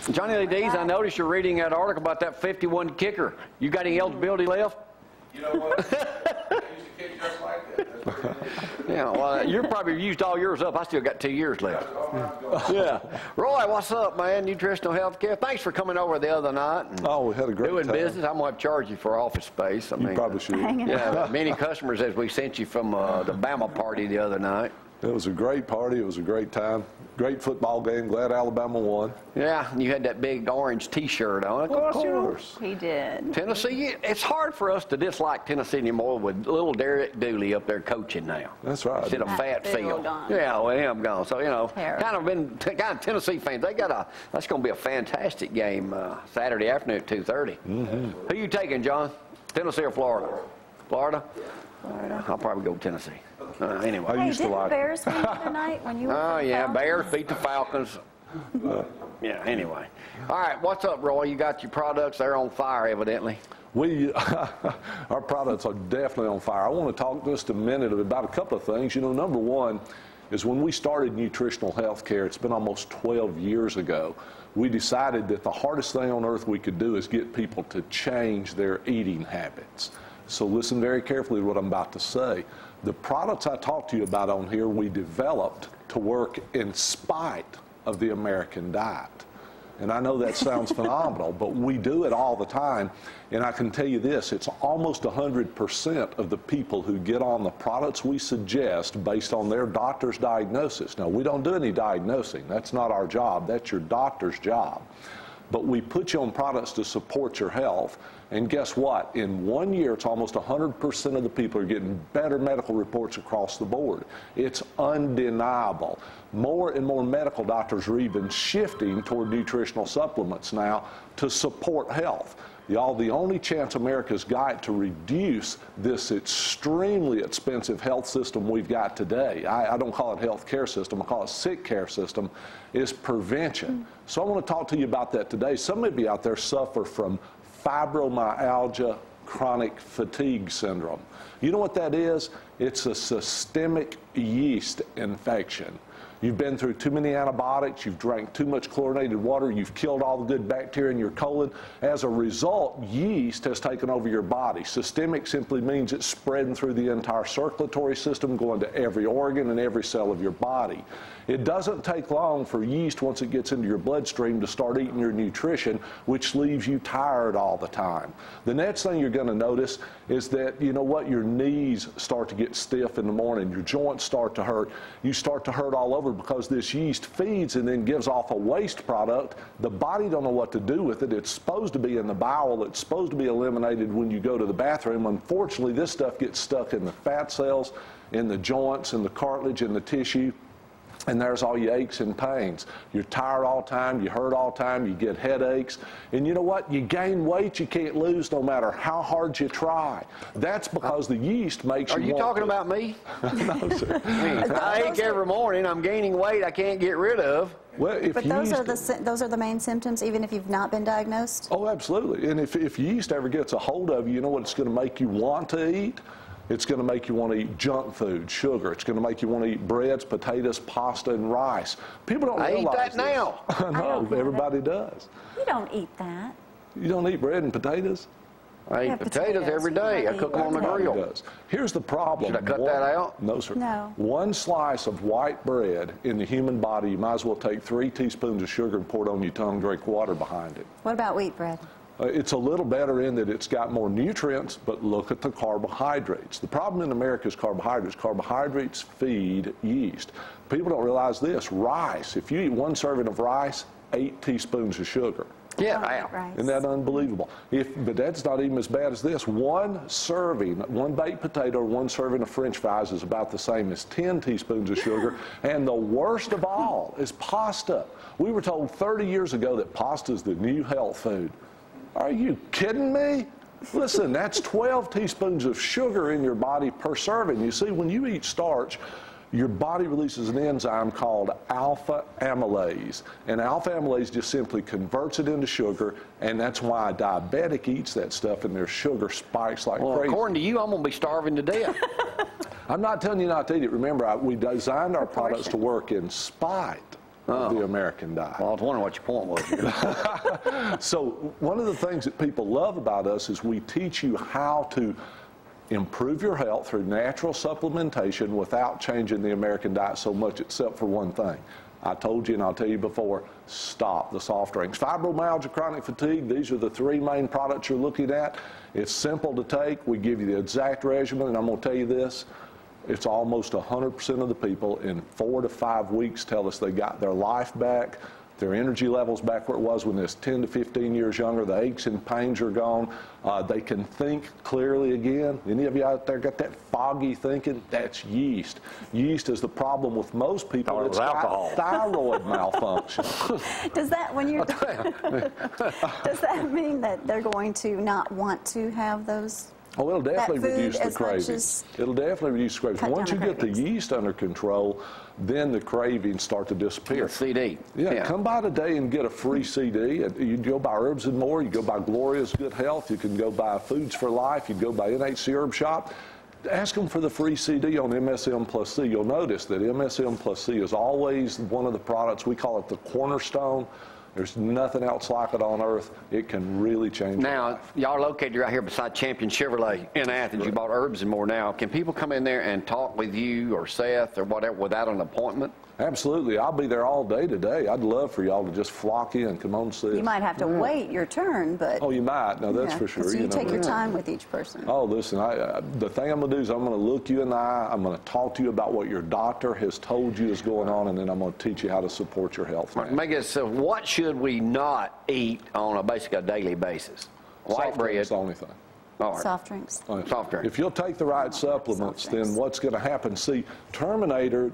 Johnny Lee Dees, I noticed you're reading that article about that 51 kicker. You got any eligibility left? You know what? I used to kick just like that. Yeah, well, you're probably used all yours up. I still got 2 years left. Yeah. Roy, what's up, man? Nutritional health care. Thanks for coming over the other night. Oh, we had a great doing time. business. I'm going to charge you for office space. I mean, you probably should. Yeah, many customers as we sent you from the Bama party the other night. It was a great party. It was a great time. Great football game. Glad Alabama won. Yeah, you had that big orange T-shirt on. Of course. He did. Tennessee, it's hard for us to dislike Tennessee anymore with little Derek Dooley up there coaching now. That's right. Instead of Fat Phil. Gone. Yeah, well, him gone. So, you know, Terrible. kind of Tennessee fans. They got that's going to be a fantastic game Saturday afternoon at 2:30. Who you taking, John? Tennessee or Florida? Florida? Florida. I'll probably go Tennessee. Anyway. Hey, didn't the Bears win tonight when you were Oh, yeah, Bears beat the Falcons. Yeah, anyway. All right, what's up, Roy? You got your products. They're on fire, evidently. Our products are definitely on fire. I want to talk just a minute about a couple of things. You know, number one is when we started nutritional health care, it's been almost 12 years ago, we decided that the hardest thing on earth we could do is get people to change their eating habits. So listen very carefully to what I'm about to say. The products I talked to you about on here, we developed to work in spite of the American diet. And I know that sounds phenomenal, but we do it all the time. And I can tell you this, it's almost 100% of the people who get on the products we suggest based on their doctor's diagnosis. Now, we don't do any diagnosing. That's not our job. That's your doctor's job. But we put you on products to support your health. And guess what? In 1 year, it's almost 100% of the people are getting better medical reports across the board. It's undeniable. More and more medical doctors are even shifting toward nutritional supplements now to support health. Y'all, the only chance America's got to reduce this extremely expensive health system we've got today, I don't call it health care system, I call it sick care system, is prevention. So I want to talk to you about that today. Some of you out there suffer from fibromyalgia, chronic fatigue syndrome. You know what that is? It's a systemic yeast infection. You've been through too many antibiotics, you've drank too much chlorinated water, you've killed all the good bacteria in your colon. As a result, yeast has taken over your body. Systemic simply means it's spreading through the entire circulatory system, going to every organ and every cell of your body. It doesn't take long for yeast, once it gets into your bloodstream, to start eating your nutrition, which leaves you tired all the time. The next thing you're going to notice is that, you know what, your knees start to get stiff in the morning, your joints start to hurt, you start to hurt all over because this yeast feeds and then gives off a waste product. The body don't know what to do with it. It's supposed to be in the bowel. It's supposed to be eliminated when you go to the bathroom. Unfortunately, this stuff gets stuck in the fat cells, in the joints, in the cartilage, in the tissue. And there's all your aches and pains. You're tired all the time, you hurt all the time, you get headaches. And you know what? You gain weight you can't lose no matter how hard you try. That's because the yeast makes you want to. Are you talking about me? No, sir. I ache every morning. I'm gaining weight I can't get rid of. Well, but those are the main symptoms, even if you've not been diagnosed? Oh, absolutely. And if yeast ever gets a hold of you, you know what it's going to make you want to eat? It's going to make you want to eat junk food, sugar. It's going to make you want to eat breads, potatoes, pasta, and rice. People don't realize I eat that now. No, everybody does. You don't eat that. You don't eat bread and potatoes? I eat potatoes every day. I cook them on the grill. Does. Here's the problem. Should I cut that out? No, sir. No. One slice of white bread in the human body, you might as well take 3 teaspoons of sugar and pour it on your tongue, drink water behind it. What about wheat bread? It's a little better in that it's got more nutrients, but look at the carbohydrates. The problem in America is carbohydrates. Carbohydrates feed yeast. People don't realize this. Rice, if you eat 1 serving of rice, 8 teaspoons of sugar. Yeah, right. Isn't that unbelievable? But that's not even as bad as this. 1 serving, 1 baked potato or 1 serving of French fries is about the same as 10 teaspoons of sugar. And the worst of all is pasta. We were told 30 years ago that pasta is the new health food. Are you kidding me? Listen, that's 12 teaspoons of sugar in your body per serving. You see, when you eat starch, your body releases an enzyme called alpha amylase. And alpha amylase just simply converts it into sugar, and that's why a diabetic eats that stuff and their sugar spikes like crazy. According to you, I'm going to be starving to death. I'm not telling you not to eat it. Remember, we designed our products to work in spite of the American diet. Well, I was wondering what your point was. So one of the things that people love about us is we teach you how to improve your health through natural supplementation without changing the American diet so much, except for one thing. I told you, and I'll tell you before, stop the soft drinks. Fibromyalgia, chronic fatigue, these are the three main products you're looking at. It's simple to take. We give you the exact regimen, and I'm going to tell you this. It's almost 100% of the people in 4 to 5 weeks tell us they got their life back, their energy levels back where it was when they was 10 to 15 years younger. The aches and pains are gone. They can think clearly again. Any of you out there got that foggy thinking? That's yeast. Yeast is the problem with most people. It's got thyroid malfunction. Does that, when you're does that mean that they're going to not want to have those? Oh, it'll definitely reduce the as much cravings. as It'll definitely reduce the cravings. cut Once you down the get the cravings. yeast under control, then the cravings start to disappear. CD. Yeah, come by today and get a free CD. You can go buy Herbs and More. You go buy Gloria's Good Health. You can go buy Foods for Life. You can go buy NHC Herb Shop. Ask them for the free CD on MSM plus C. You'll notice that MSM plus C is always one of the products. We call it the cornerstone. There's nothing else like it on earth. It can really change. Now, y'all are located right here beside Champion Chevrolet in Athens. You bought Herbs and More now. Can people come in there and talk with you or Seth or whatever without an appointment? Absolutely. I'll be there all day today. I'd love for y'all to just flock in. Come on, see us. You might have to wait your turn, but Oh, you might. No, that's yeah, for sure. So you know, take your but- time with each person. Oh, listen, the thing I'm going to do is I'm going to look you in the eye. I'm going to talk to you about what your doctor has told you is going on, and then I'm going to teach you how to support your health. Make it so. What should we not eat on a daily basis? White Soft bread. drink's the only thing. All right. Soft drinks. Soft drink. If you'll take the right supplements, Soft drinks. then what's going to happen? See, Terminator,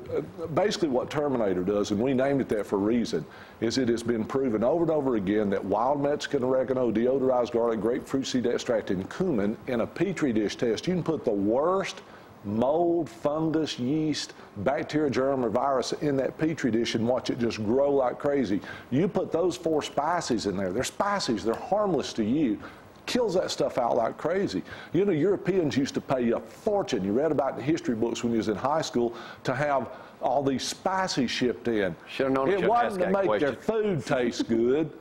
basically what Terminator does, and we named it that for a reason, is it has been proven over and over again that wild Mexican oregano, deodorized garlic, grapefruit seed extract, and cumin in a Petri dish test, you can put the worst mold, fungus, yeast, bacteria, germ, or virus in that Petri dish and watch it just grow like crazy. You put those 4 spices in there. They're spices. They're harmless to you. Kills that stuff out like crazy. You know, Europeans used to pay a fortune. You read about in the history books when you was in high school to have all these spices shipped in. Should've known it to wasn't ask to that make question. their food taste good.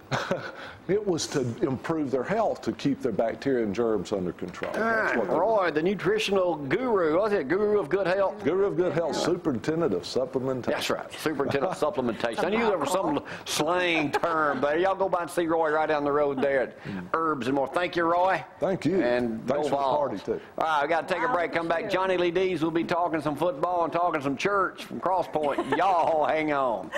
It was to improve their health, to keep their bacteria and germs under control. That's what they Roy, the nutritional guru, what's it? Guru of good health? Guru of Good Health, Superintendent of Supplementation. That's right, Superintendent of Supplementation. I knew there was some slang term, but y'all go by and see Roy right down the road there at Herbs and More. Thank you, Roy. Thank you. And Thanks go for the Vols. party, too. All right, we got to take a break. Come back. Johnny Lee Dees will be talking some football and talking some church from Cross Point. Y'all hang on.